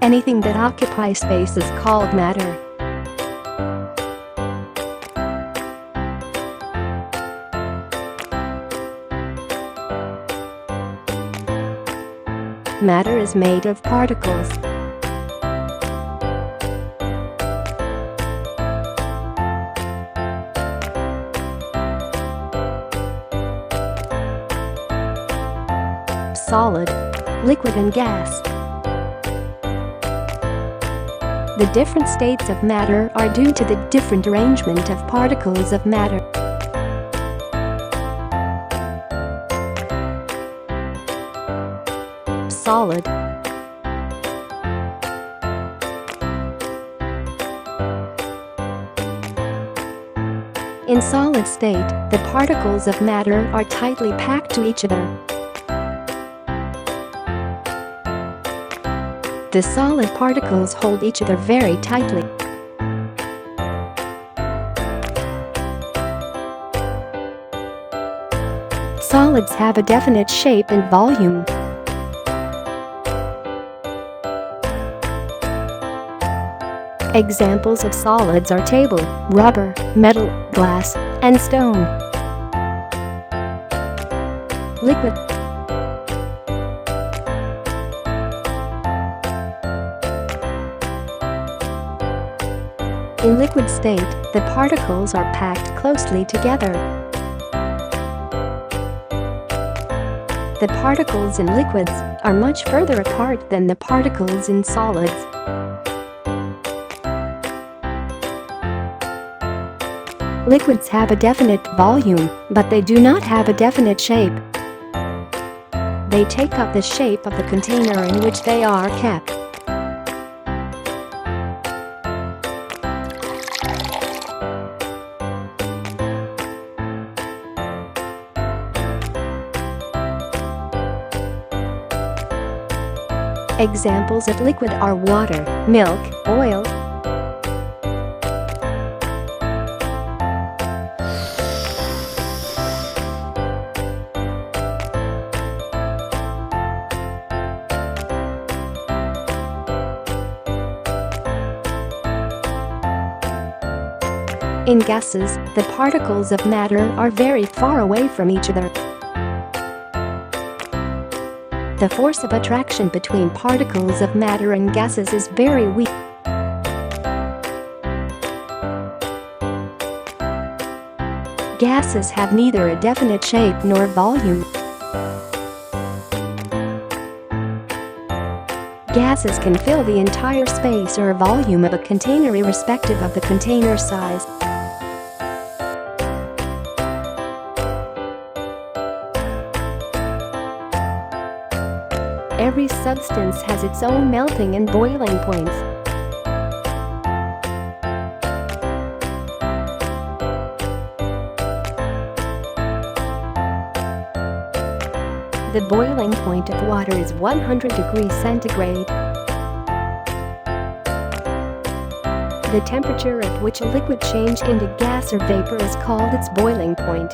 Anything that occupies space is called matter. Matter is made of particles. Solid, liquid and gas. The different states of matter are due to the different arrangement of particles of matter. Solid. In solid state, the particles of matter are tightly packed to each other. The solid particles hold each other very tightly. Solids have a definite shape and volume. Examples of solids are table, rubber, metal, glass, and stone. Liquid. In liquid state, the particles are packed closely together. The particles in liquids are much further apart than the particles in solids. Liquids have a definite volume, but they do not have a definite shape. They take up the shape of the container in which they are kept. Examples of liquid are water, milk, oil. In gases, the particles of matter are very far away from each other. The force of attraction between particles of matter and gases is very weak. Gases have neither a definite shape nor volume. Gases can fill the entire space or volume of a container irrespective of the container size. Every substance has its own melting and boiling points. The boiling point of water is 100 degrees centigrade. The temperature at which a liquid changes into gas or vapor is called its boiling point.